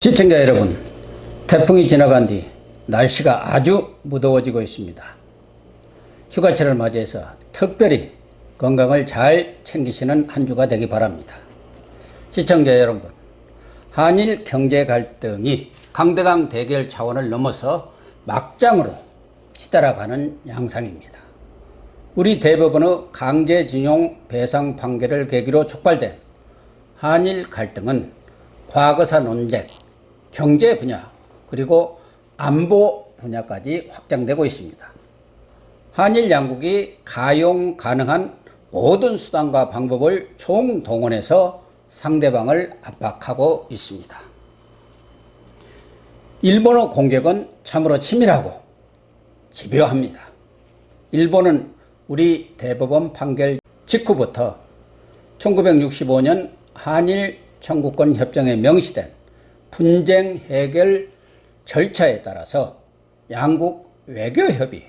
시청자 여러분, 태풍이 지나간 뒤 날씨가 아주 무더워지고 있습니다. 휴가철을 맞이해서 특별히 건강을 잘 챙기시는 한 주가 되기 바랍니다. 시청자 여러분, 한일 경제 갈등이 강대강 대결 차원을 넘어서 막장으로 치달아가는 양상입니다. 우리 대법원의 강제징용 배상 판결을 계기로 촉발된 한일 갈등은 과거사 논쟁, 경제 분야, 그리고 안보 분야까지 확장되고 있습니다. 한일 양국이 가용 가능한 모든 수단과 방법을 총동원해서 상대방을 압박하고 있습니다. 일본의 공격은 참으로 치밀하고 집요합니다. 일본은 우리 대법원 판결 직후부터 1965년 한일 청구권 협정에 명시된 분쟁 해결 절차에 따라서 양국 외교협의,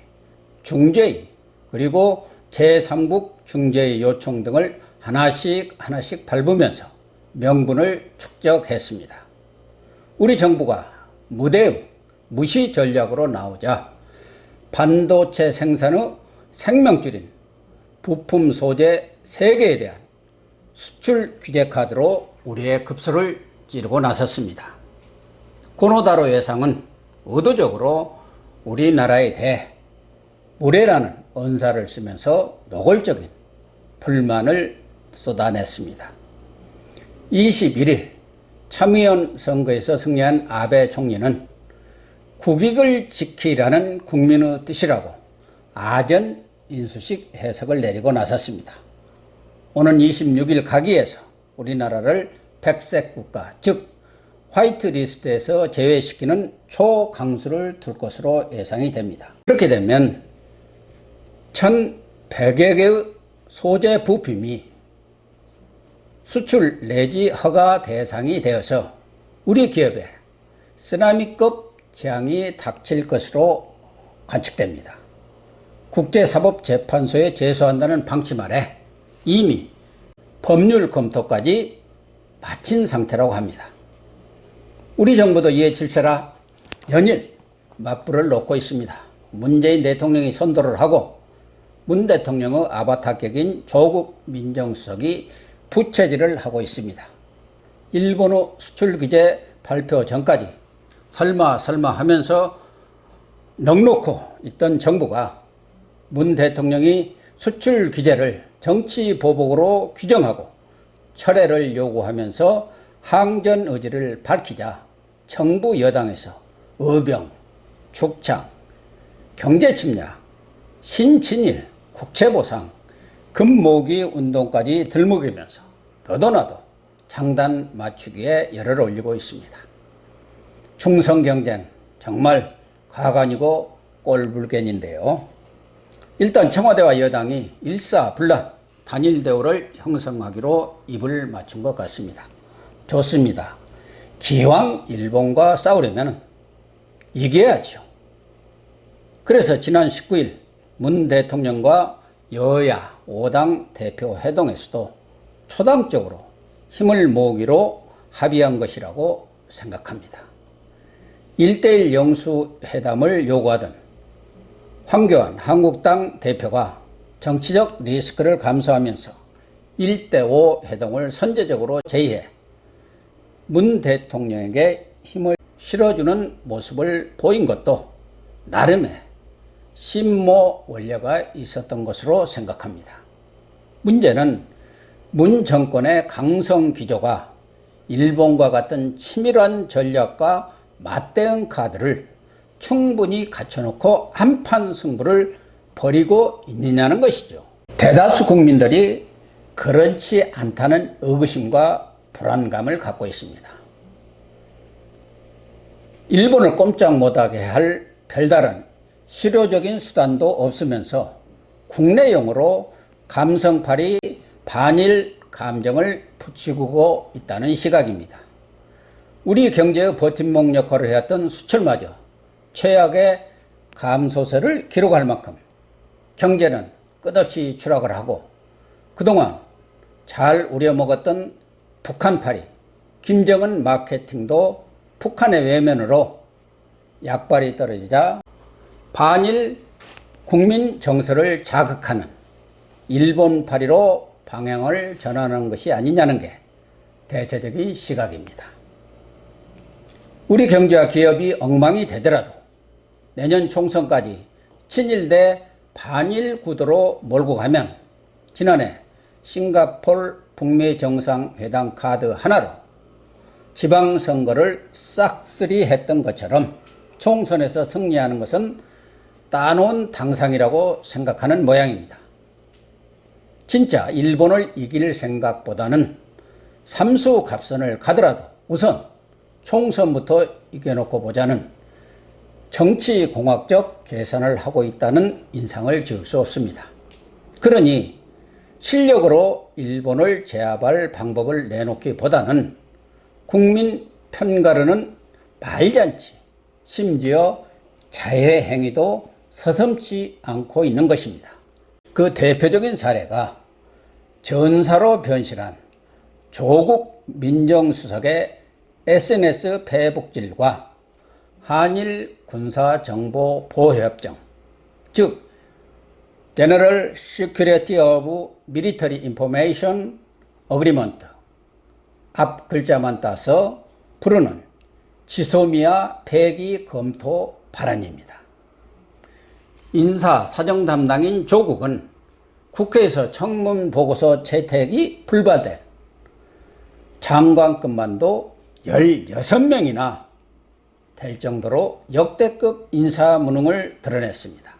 중재의, 그리고 제3국 중재의 요청 등을 하나씩 밟으면서 명분을 축적했습니다. 우리 정부가 무대응, 무시 전략으로 나오자 반도체 생산의 생명줄인 부품 소재 3개에 대한 수출 규제 카드로 우리의 급소를 찌르고 나섰습니다. 고노다로 외상은 의도적으로 우리나라에 대해 무례라는 언사를 쓰면서 노골적인 불만을 쏟아냈습니다. 21일 참의원 선거에서 승리한 아베 총리는 국익을 지키라는 국민의 뜻이라고 아전 인수식 해석을 내리고 나섰습니다. 오는 26일 가기에서 우리나라를 백색 국가, 즉 화이트 리스트에서 제외시키는 초강수를 둘 것으로 예상이 됩니다. 그렇게 되면 1,100여 개의 소재 부품이 수출 내지 허가 대상이 되어서 우리 기업에 쓰나미급 재앙이 닥칠 것으로 관측됩니다. 국제사법재판소에 제소한다는 방침 아래 이미 법률 검토까지 마친 상태라고 합니다. 우리 정부도 이에 질세라 연일 맞불을 놓고 있습니다. 문재인 대통령이 선도를 하고 문 대통령의 아바타 격인 조국 민정수석이 부채질을 하고 있습니다. 일본의 수출 규제 발표 전까지 설마 하면서 넋놓고 있던 정부가 문 대통령이 수출 규제를 정치 보복으로 규정하고 철회를 요구하면서 항전 의지를 밝히자 정부 여당에서 의병, 축창, 경제침략, 신친일, 국채보상, 금모기 운동까지 들먹이면서 너도나도 장단 맞추기에 열을 올리고 있습니다. 충성경쟁 정말 가관이고 꼴불견인데요. 일단 청와대와 여당이 일사불란 단일 대우를 형성하기로 입을 맞춘 것 같습니다. 좋습니다. 기왕 일본과 싸우려면 이겨야죠. 그래서 지난 19일 문 대통령과 여야 5당 대표 회동에서도 초당적으로 힘을 모으기로 합의한 것이라고 생각합니다. 1:1 영수회담을 요구하던 황교안 한국당 대표가 정치적 리스크를 감수하면서 1:5 회동을 선제적으로 제의해 문 대통령에게 힘을 실어주는 모습을 보인 것도 나름의 심모 원료가 있었던 것으로 생각합니다. 문제는 문 정권의 강성 기조가 일본과 같은 치밀한 전략과 맞대응 카드를 충분히 갖춰놓고 한판 승부를 벌이고 있느냐는 것이죠. 대다수 국민들이 그렇지 않다는 의구심과 불안감을 갖고 있습니다. 일본을 꼼짝 못하게 할 별다른 실효적인 수단도 없으면서 국내용으로 감성팔이 반일 감정을 부추기고 있다는 시각입니다. 우리 경제의 버팀목 역할을 해왔던 수출마저 최악의 감소세를 기록할 만큼 경제는 끝없이 추락을 하고 그동안 잘 우려먹었던 북한팔이, 김정은 마케팅도 북한의 외면으로 약발이 떨어지자 반일 국민 정서를 자극하는 일본파리로 방향을 전환하는 것이 아니냐는 게 대체적인 시각입니다. 우리 경제와 기업이 엉망이 되더라도 내년 총선까지 친일 대 반일 구도로 몰고 가면 지난해 싱가포르 북미 정상회담 카드 하나로 지방선거를 싹쓸이 했던 것처럼 총선에서 승리하는 것은 따놓은 당상이라고 생각하는 모양입니다. 진짜 일본을 이길 생각보다는 삼수갑선을 가더라도 우선 총선부터 이겨놓고 보자는 정치공학적 계산을 하고 있다는 인상을 지을 수 없습니다. 그러니 실력으로 일본을 제압할 방법을 내놓기보다는 국민 편가르는 말잔치, 심지어 자해 행위도 서슴지 않고 있는 것입니다. 그 대표적인 사례가 전사로 변신한 조국 민정수석의 SNS 페북질과 한일 군사정보보호협정, 즉 General Security of Military Information Agreement, 앞 글자만 따서 부르는 지소미아 폐기 검토 발언입니다. 인사 사정 담당인 조국은 국회에서 청문 보고서 채택이 불발된 장관급만도 16명이나 될 정도로 역대급 인사무능을 드러냈습니다.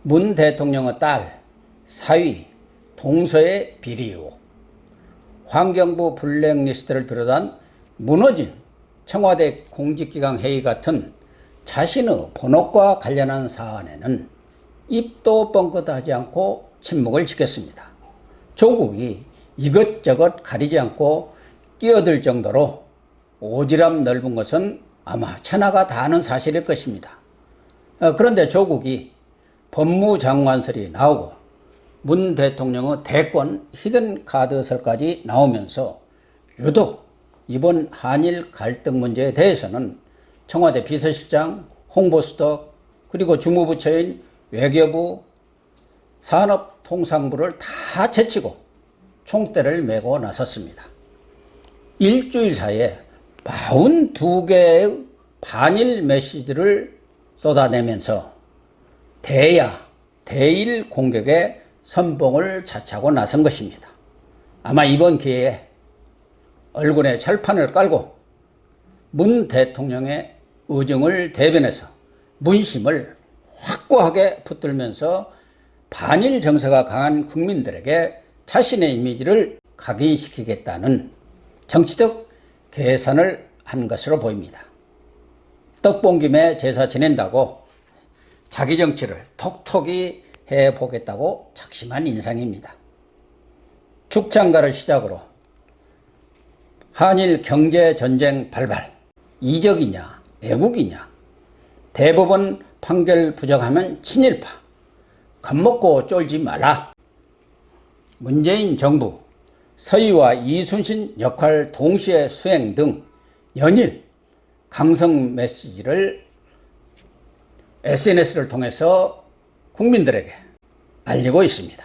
문 대통령의 딸, 사위, 동서의 비리 의혹, 환경부 블랙리스트를 비롯한 무너진 청와대 공직기강 회의 같은 자신의 본업과 관련한 사안에는 입도 뻥끗하지 않고 침묵을 지켰습니다. 조국이 이것저것 가리지 않고 끼어들 정도로 오지랖 넓은 것은 아마 천하가 다 아는 사실일 것입니다. 그런데 조국이 법무장관설이 나오고 문 대통령의 대권 히든카드설까지 나오면서 유독 이번 한일 갈등 문제에 대해서는 청와대 비서실장, 홍보수석, 그리고 주무부처인 외교부, 산업통상부를 다 제치고 총대를 메고 나섰습니다. 일주일 사이에 42개의 반일 메시지를 쏟아내면서 대야, 대일 공격에 선봉을 자차고 나선 것입니다. 아마 이번 기회에 얼굴에 철판을 깔고 문 대통령의 의중을 대변해서 문심을 확고하게 붙들면서 반일 정서가 강한 국민들에게 자신의 이미지를 각인시키겠다는 정치적 계산을 한 것으로 보입니다. 떡 본 김에 제사 지낸다고 자기 정치를 톡톡히 해보겠다고 작심한 인상입니다. 축창가를 시작으로 한일 경제전쟁 발발, 이적이냐 애국이냐, 대법원 판결 부정하면 친일파, 겁먹고 쫄지 마라, 문재인 정부 서희와 이순신 역할 동시에 수행 등 연일 강성 메시지를 SNS를 통해서 국민들에게 알리고 있습니다.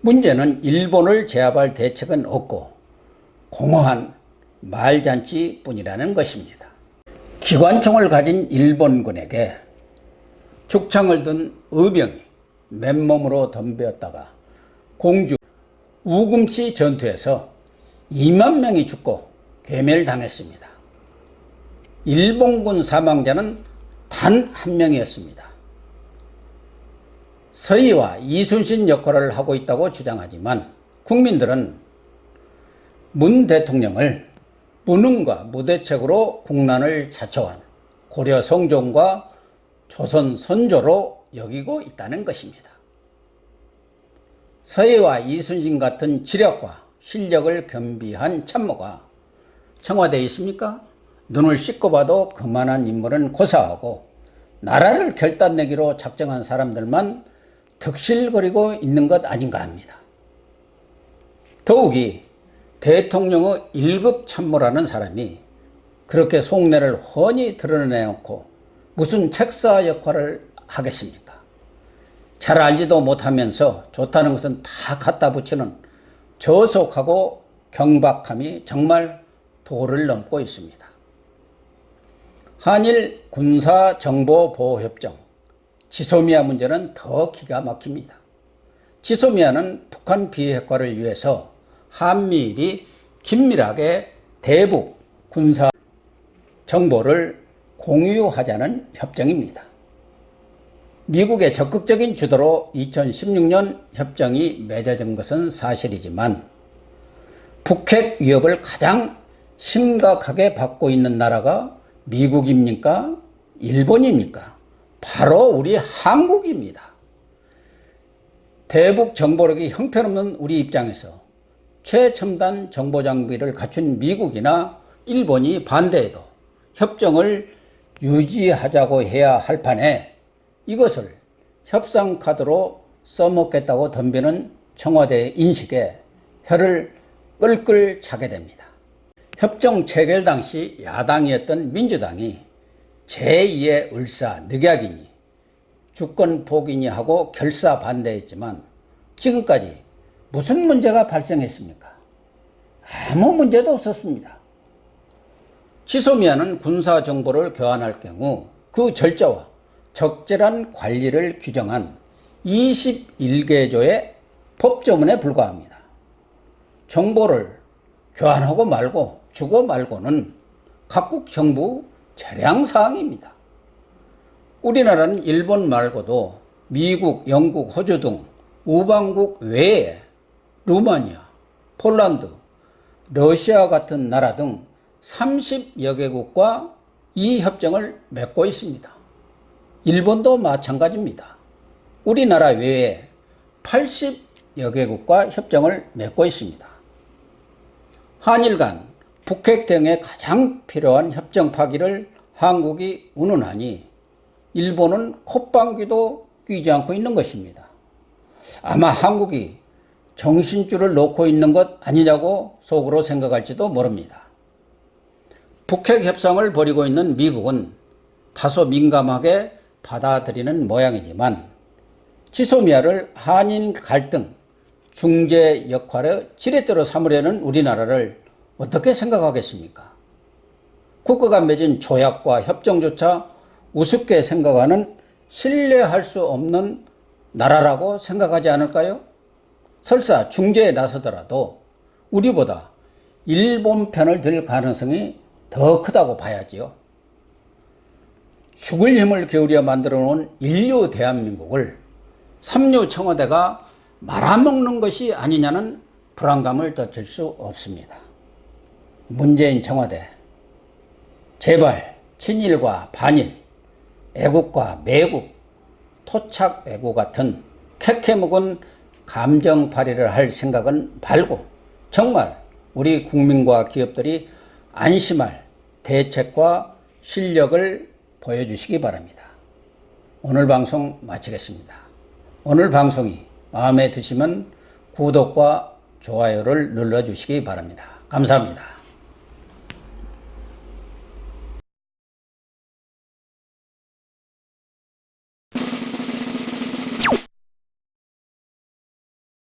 문제는 일본을 제압할 대책은 없고 공허한 말잔치뿐이라는 것입니다. 기관총을 가진 일본군에게 축창을 든 의병이 맨몸으로 덤벼었다가 공주 우금치 전투에서 2만 명이 죽고 괴멸당했습니다. 일본군 사망자는 단 한 명이었습니다. 서희와 이순신 역할을 하고 있다고 주장하지만 국민들은 문 대통령을 무능과 무대책으로 국난을 자초한 고려 성종과 조선 선조로 여기고 있다는 것입니다. 서희와 이순신 같은 지력과 실력을 겸비한 참모가 청와대에 있습니까? 눈을 씻고 봐도 그만한 인물은 고사하고 나라를 결단내기로 작정한 사람들만 득실거리고 있는 것 아닌가 합니다. 더욱이 대통령의 1급 참모라는 사람이 그렇게 속내를 훤히 드러내놓고 무슨 책사 역할을 하겠습니까? 잘 알지도 못하면서 좋다는 것은 다 갖다 붙이는 저속하고 경박함이 정말 도를 넘고 있습니다. 한일 군사정보보호협정, 지소미아 문제는 더 기가 막힙니다. 지소미아는 북한 비핵화를 위해서 한미일이 긴밀하게 대북 군사 정보를 공유하자는 협정입니다. 미국의 적극적인 주도로 2016년 협정이 맺어진 것은 사실이지만 북핵 위협을 가장 심각하게 받고 있는 나라가 미국입니까? 일본입니까? 바로 우리 한국입니다. 대북 정보력이 형편없는 우리 입장에서 최첨단 정보 장비를 갖춘 미국이나 일본이 반대해도 협정을 유지하자고 해야 할 판에 이것을 협상카드로 써먹겠다고 덤비는 청와대의 인식에 혀를 끌끌 차게 됩니다. 협정 체결 당시 야당이었던 민주당이 제2의 을사늑약이니 주권 포기니 하고 결사 반대했지만 지금까지 무슨 문제가 발생했습니까? 아무 문제도 없었습니다. 지소미아는 군사정보를 교환할 경우 그 절차와 적절한 관리를 규정한 21개조의 법조문에 불과합니다. 정보를 교환하고 말고 주고 말고는 각국 정부 재량사항입니다. 우리나라는 일본 말고도 미국, 영국, 호주 등 우방국 외에 루마니아, 폴란드, 러시아 같은 나라 등 30여 개국과 이 협정을 맺고 있습니다. 일본도 마찬가지입니다. 우리나라 외에 80여 개국과 협정을 맺고 있습니다. 한일 간 북핵 등에 가장 필요한 협정 파기를 한국이 운운하니 일본은 콧방귀도 뀌지 않고 있는 것입니다. 아마 한국이 정신줄을 놓고 있는 것 아니냐고 속으로 생각할지도 모릅니다. 북핵 협상을 벌이고 있는 미국은 다소 민감하게 받아들이는 모양이지만 지소미아를 한일 갈등 중재 역할의 지렛대로 삼으려는 우리나라를 어떻게 생각하겠습니까? 국가가 맺은 조약과 협정조차 우습게 생각하는 신뢰할 수 없는 나라라고 생각하지 않을까요? 설사 중재에 나서더라도 우리보다 일본 편을 들 가능성이 더 크다고 봐야지요. 죽을 힘을 기울여 만들어 놓은 인류 대한민국을 삼류 청와대가 말아먹는 것이 아니냐는 불안감을 덧칠 수 없습니다. 문재인 청와대, 제발 친일과 반일, 애국과 매국, 토착 애국 같은 캐캐묵은 감정팔이를 할 생각은 말고 정말 우리 국민과 기업들이 안심할 대책과 실력을 보여주시기 바랍니다. 오늘 방송 마치겠습니다. 오늘 방송이 마음에 드시면 구독과 좋아요를 눌러주시기 바랍니다. 감사합니다.